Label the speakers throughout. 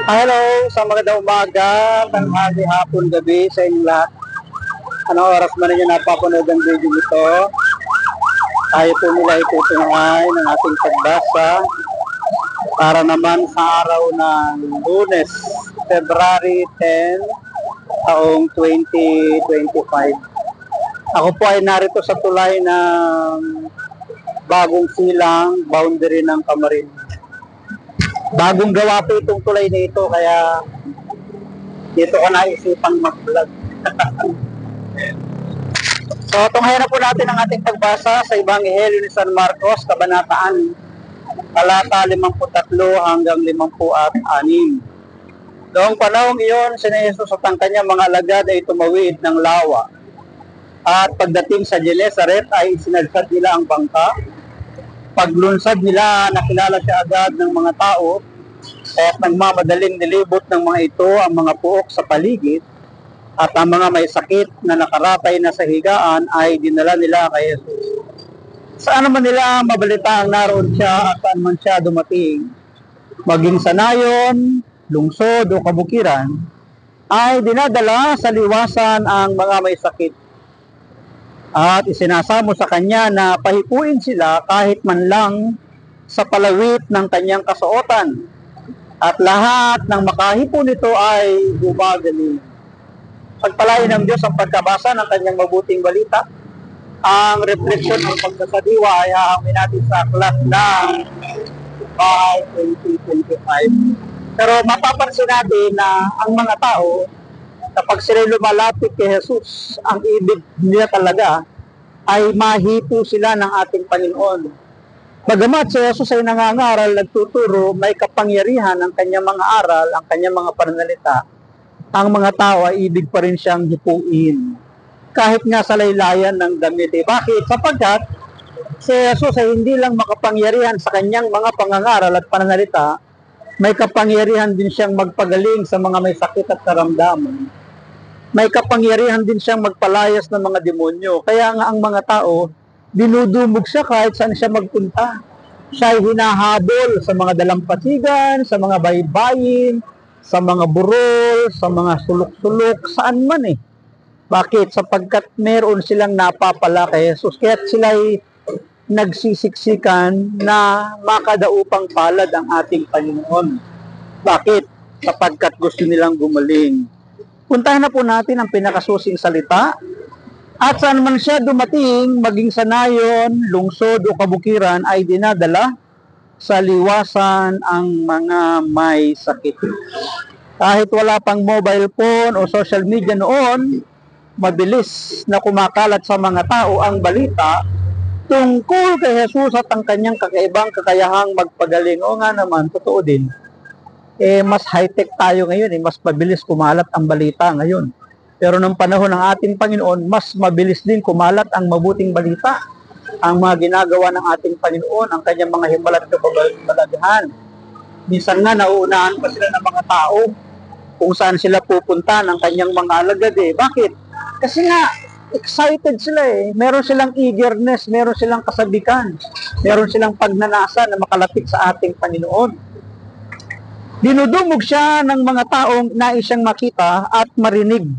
Speaker 1: Hello, sa magandang umaga, tanghali, hapon, gabi sa inyo lahat. Anong oras man ninyo napapanood ang video nito? Tayo po nila itutunahay ng ating pagbasa para naman sa araw ng Lunes, February 10, taong 2025. Ako po ay narito sa tulay ng Bagong Silang, boundary ng Camarines. Bagong gawa po itong tulay na ito, kaya dito ko naisipang mag-vlog. So, tunghayan na po natin ang ating pagbasa sa Ebanghelyo ni San Marcos, Kabanata 6, talata 53 hanggang 56. Noong panahong iyon, si Jesus at ang kanyang mga alagad ay tumawid ng lawa. At pagdating sa Genesaret ay sinagsad nila ang bangka. Paglunsad nila, nakilala siya agad ng mga tao at nagmamadaling nilibot ng mga ito ang mga puok sa paligid at ang mga may sakit na nakaratay na sa higaan ay dinala nila kay Jesus. Saan naman nila mabalita ang naroon siya at saan man siya dumating, maging sa nayon, lungsod o kabukiran, ay dinadala sa liwasan ang mga may sakit. At isinasamo sa kanya na pahipuin sila kahit man lang sa palawit ng kanyang kasuotan. At lahat ng makahipo nito ay gumagaling. Pagpalain ng Diyos ang pagkabasa ng kanyang mabuting balita. Ang refleksyon ng pagkasadiwa ay hahangin natin sa aklat ng 2025. Pero mapapansin natin na ang mga tao, kapag sila lumalapit kay Jesus, ang ibig nila talaga ay mahipo sila ng ating Panginoon. Bagamat si Jesus ay nangangaral, nagtuturo, may kapangyarihan ang kanyang mga aral, ang kanyang mga pananalita, ang mga tao ay ibig pa rin siyang hipuin. Kahit nga sa laylayan ng damit. Bakit? Sapagkat si Jesus ay hindi lang makapangyarihan sa kanyang mga pangangaral at pananalita, may kapangyarihan din siyang magpagaling sa mga may sakit at karamdaman. May kapangyarihan din siyang magpalayas ng mga demonyo. Kaya nga ang mga tao, dinudumog siya kahit saan siya magpunta. Siya ay hinahabol sa mga dalampasigan, sa mga baybayin, sa mga burol, sa mga sulok-sulok, saan man eh. Bakit? Sapagkat meron silang napapala kay Jesus. Kaya sila ay nagsisiksikan na makadaupang palad ang ating Panginoon. Bakit? Sapagkat gusto nilang gumaling. Puntahan na po natin ang pinakasusing salita. At saan man siya dumating, maging sa nayon, lungsod o kabukiran, ay dinadala sa liwasan ang mga may sakit. Kahit wala pang mobile phone o social media noon, mabilis na kumakalat sa mga tao ang balita tungkol kay Jesus at ang kanyang kakaibang kakayahang magpagaling. O nga naman, totoo din. Mas high-tech tayo ngayon, mas mabilis kumalat ang balita ngayon. Pero nung panahon ng ating Panginoon, mas mabilis din kumalat ang mabuting balita. Ang mga ginagawa ng ating Panginoon, ang kanyang mga himala at kabalaghan. Minsan nga, nauunahan pa sila ng mga tao kung saan sila pupunta ng kanyang mga alagad eh. Bakit? Kasi nga, excited sila eh. Meron silang eagerness, meron silang kasabikan, meron silang pagnanasa na makalapit sa ating Panginoon. Dinudumog siya ng mga taong nais siyang makita at marinig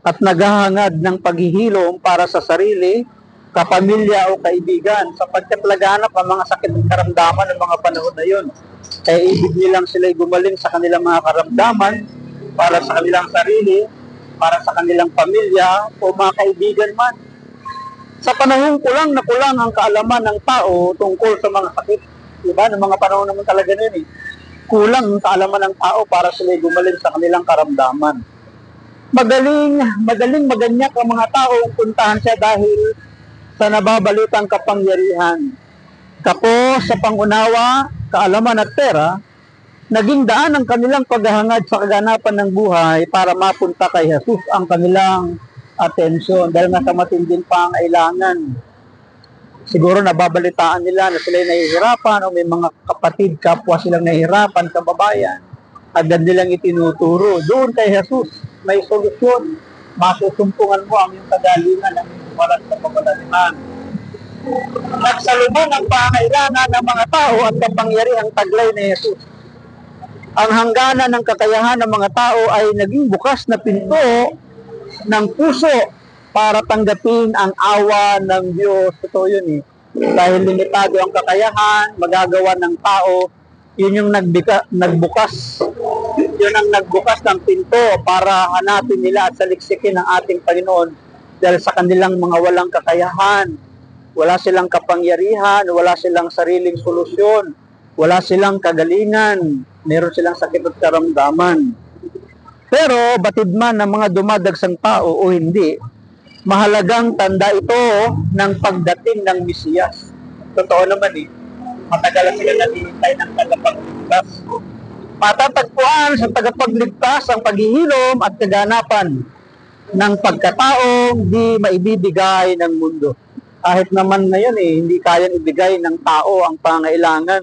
Speaker 1: at naghahangad ng paghihilom para sa sarili, kapamilya o kaibigan sapagkat laganap ang mga sakit at karamdaman ng mga panahon na yun. Kaya ibig nilang sila'y gumaling sa kanilang mga karamdaman para sa kanilang sarili, para sa kanilang pamilya o mga kaibigan man. Sa panahon kulang na kulang ang kaalaman ng tao tungkol sa mga sakit. Diba? Ng mga panahon naman talaga nun eh. Kulang ang kaalaman ng tao para sila'y gumaling sa kanilang karamdaman. Madaling maganyak ang mga tao puntahan siya dahil sa nababalitang kapangyarihan. Tapos sa pangunawa, kaalaman at pera, naging daan ang kanilang paghahangad sa kaganapan ng buhay para mapunta kay Jesus ang kanilang atensyon dahil nga sa matinding pangailangan. Siguro nababalitaan nila na sila nahihirapan o may mga kapatid, kapwa silang nahihirapan, kababayan. Agad nilang itinuturo. Doon kay Jesus, may solusyon. Masusumpungan mo ang iyong kagalingan ng iyong walang kapabalaliman. nagsalubong ang pangailangan ng mga tao at kapangyarihang taglay ni Jesus. Ang hangganan ng kakayahan ng mga tao ay naging bukas na pinto ng puso para tanggapin ang awa ng Diyos. Totoo yun eh. Dahil limitado ang kakayahan, magagawa ng tao, yun yung nagbukas. Yun ang nagbukas ng pinto para hanapin nila at saliksikin ang ating Panginoon dahil sa kanilang mga walang kakayahan. Wala silang kapangyarihan, wala silang sariling solusyon, wala silang kagalingan, meron silang sakit at karamdaman. Pero batid man ng mga dumadagsang tao o hindi, mahalagang tanda ito ng pagdating ng Mesiyas. Totoo naman eh, matagal sila naghihintay ng tagapagligtas. Matatagpuan sa tagapagligtas ang paghihilom at kaganapan ng pagkataong di maibibigay ng mundo. Kahit naman ngayon eh, hindi kayang ibigay ng tao ang pangailangan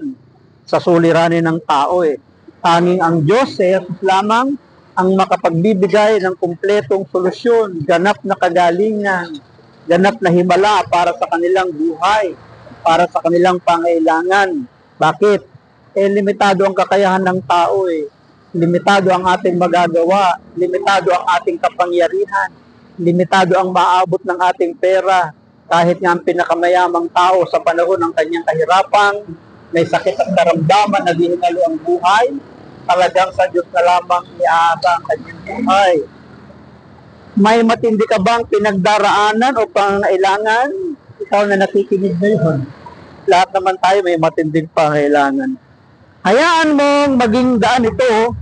Speaker 1: sa suliranin ng tao eh. Tanging ang Diyos, Jesus lamang, ang makapagbibigay ng kumpletong solusyon, ganap na kagalingan, ganap na himala para sa kanilang buhay, para sa kanilang pangailangan. Bakit? Limitado ang kakayahan ng tao eh. Limitado ang ating magagawa, limitado ang ating kapangyarihan, limitado ang maaabot ng ating pera. Kahit nga ang pinakamayamang tao sa panahon ng kanyang kahirapan, may sakit at karamdaman, naghihinalo ang buhay, talagang sa Diyos na lamang iaasa ang kanyang buhay. May matindi ka bang pinagdaraanan o pangailangan? Ikaw na nakikinig ngayon. Lahat naman tayo may matinding pangailangan. Hayaan mong maging daan ito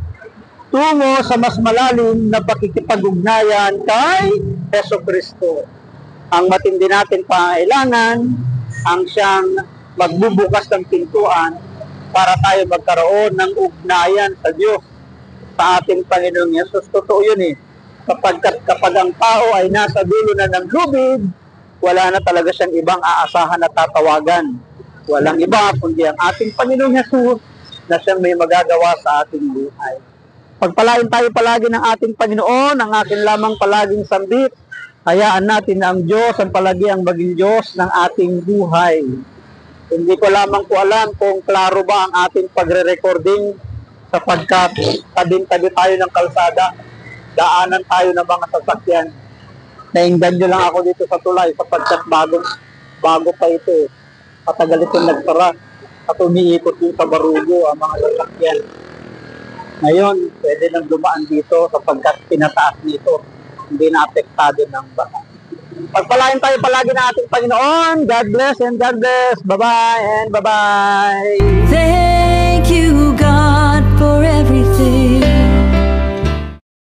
Speaker 1: tungo sa mas malalim na pakikipag-ugnayan kay Jesucristo. Ang matindi natin pangailangan, ang siyang magbubukas ng pintuan para tayo magkaroon ng ugnayan sa Diyos, sa ating Panginoong Yesus. Totoo yun eh. Kapag ang tao ay nasa dulo na ng lubid, wala na talaga siyang ibang aasahan at tatawagan. Walang iba kundi ang ating Panginoong Yesus na siyang may magagawa sa ating buhay. Pagpalain tayo palagi ng ating Panginoon, ang akin lamang palaging sambit. Hayaan natin na ang Diyos ang palagi ang maging Diyos ng ating buhay. Hindi ko lamang po alam kung klaro ba ang ating pagre-recording sapagkat tabing-tabi tayo ng kalsada, daanan tayo ng mga sasakyan. Nainggan nyo lang ako dito sa tulay sapagkat bago pa ito. Patagal itong nagtara at umiikot yung sa barugo ang mga sasakyan. Ngayon, pwede nang dumaan dito sapagkat pinataas nito. Hindi na apektado ng baha. Pagpalain tayo palagi ng ating Panginoon. God bless and God bless. Bye-bye and bye-bye.